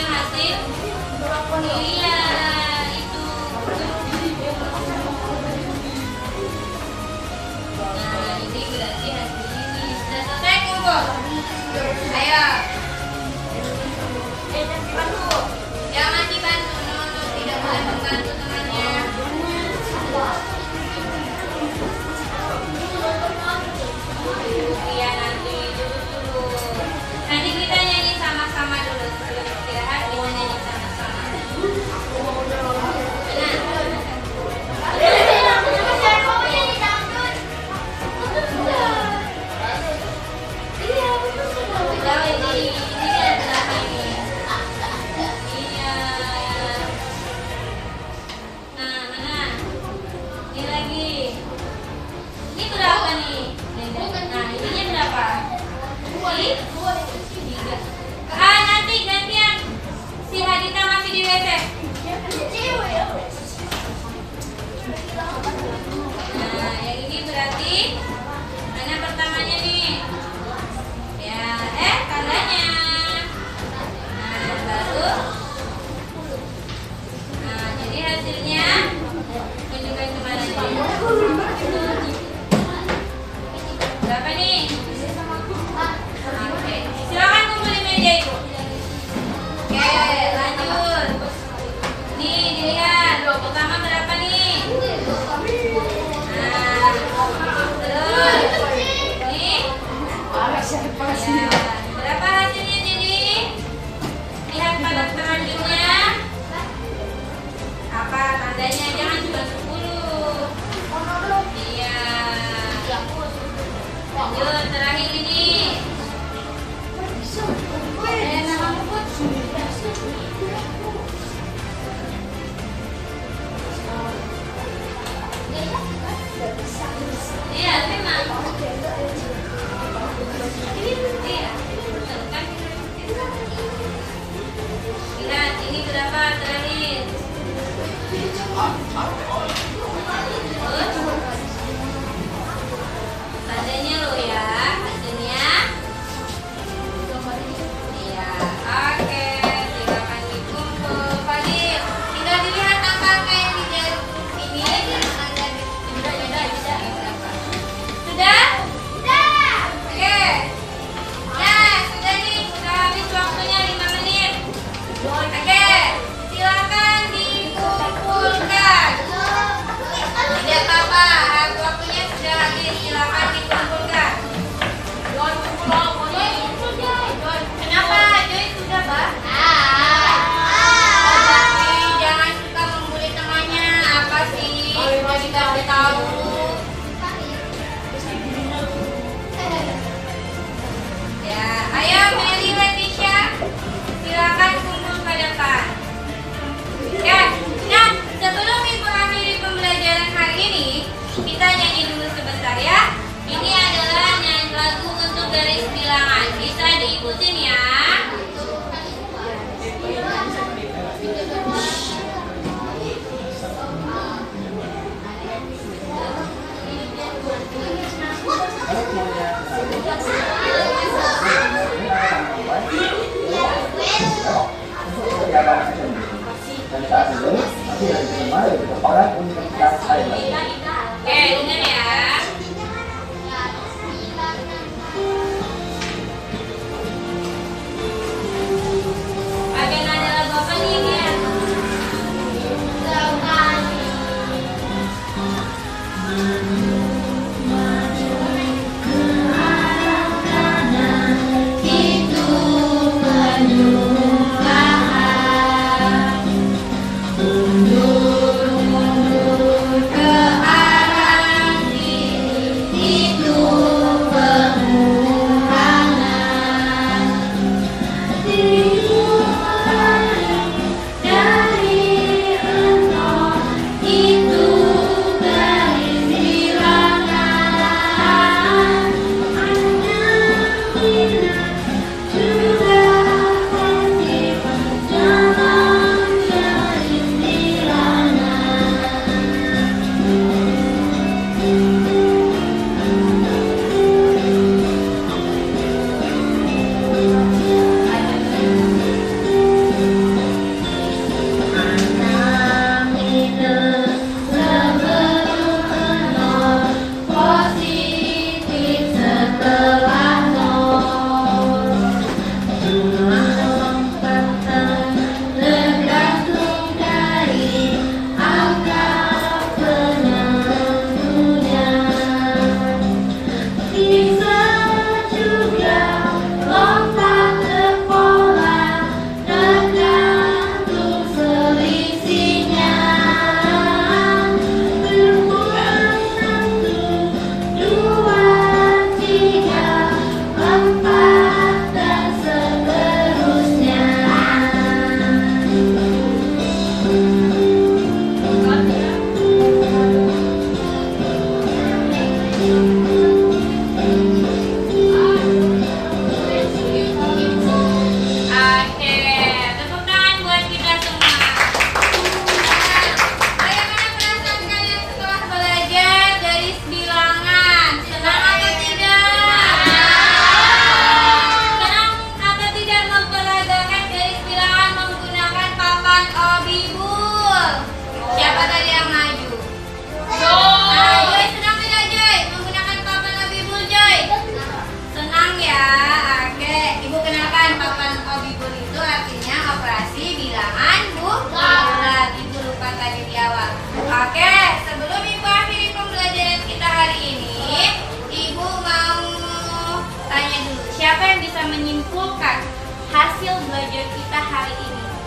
dengan hasil iya itu. Nah ini berarti hasil ini sudah selesai kumpul. Ayo. Jangan dibantu, no, tidak boleh membantu temannya. Iya nanti dulu. Nanti kita nyanyi sama-sama dulu sebelum istirahat kita nyanyi sama-sama. Nah, ini adalah ini. Iya. Nah, mana? Ini lagi. Ini berapa nih? Nah, ininya berapa? Tiga. Nanti gantian. Si Hadita masih di WC. Nah, yang ini berarti mana pertamanya nih? Ya, tandanya. Nah, baru. Nah, jadi hasilnya tunjukkan kemana nih? Berapa nih? Oke, silakan kumpulin meja ibu. Oke, lanjut. Nih dilihat, pertama berapa nih? Nah, terus nih. Ya, berapa hasilnya jadi? Lihat pada selanjutnya. Apa tandanya? Jangan cuma 10. Iya. Lanjut, terakhir ini. Iya, memang. Iya, betul kan? Lihat, ini berapa terakhir? Tandanya lo ya, hasilnya. Iya, oke, silakan dikumpul. Fadil, tinggal dilihat angka-angka yang di ini. Sudah? Oke. Ya, sudah nih, sudah habis waktunya 5 menit. Oke, silakan dikumpulkan. Tidak apa-apa, waktunya sudah habis. Silakan dikumpulkan. Kenapa? Joy sudah, Pak? Tapi jangan suka membuli temannya. Apa sih? Mau dikasih tahu. Ya, ayo Mary Leticia, silakan kumpul ke depan. Ya, nah sebelum ibu akhiri pembelajaran hari ini, kita nyanyi dulu sebentar ya. Ini adalah nyanyi lagu untuk garis bilangan. Bisa diikutin ya. Oke, dengar ya.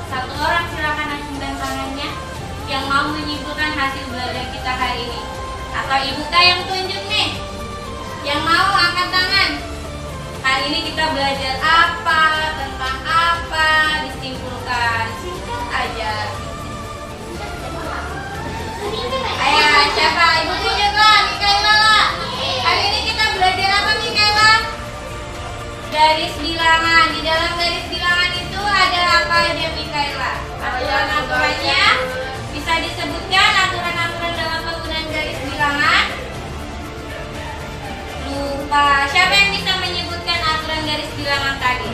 Satu orang silakan acungkan tangannya yang mau menyimpulkan hasil belajar kita hari ini. Atau Ibu Kak yang tunjuk nih, yang mau angkat tangan. Hari ini kita belajar apa, tentang apa, disimpulkan. Singkat aja. Ayo, siapa? Ibu tunjuklah, Mikaela lah. Hari ini kita belajar apa, Mikaela? Garis bilangan. Di dalam garis bilangan itu ada apa aja, Mikaela? Aturan-aturannya bisa disebutkan, aturan-aturan dalam penggunaan garis bilangan. Lupa. Siapa yang bisa menyebutkan aturan garis bilangan tadi?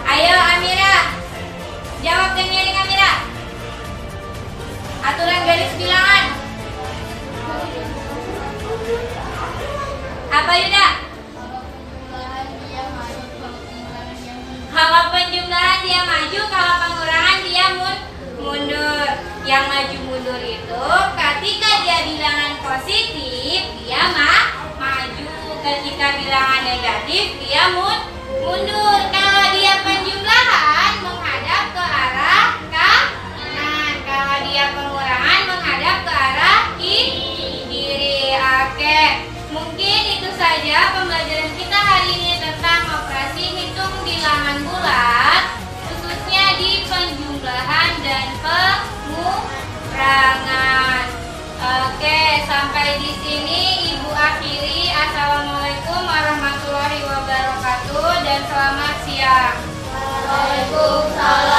Ayo, Amira. Jawab dan nyaring, Amira. Aturan garis bilangan. Apa, Yuda? Kalau penjumlahan dia maju, kalau pengurangan dia mundur. Yang maju mundur itu ketika dia bilangan positif, dia maju. Ketika bilangan negatif, dia mundur. Kalau dia penjumlahan, menghadap ke arah kanan. Kalau dia pengurangan, menghadap ke arah kiri. Oke, mungkin itu saja pembelajaran kita hari ini tentang operasi hitung bilangan bulat, khususnya di penjumlahan dan pengurangan. Oke, sampai di sini Ibu akhiri. Assalamualaikum warahmatullahi wabarakatuh dan selamat siang. Waalaikumsalam.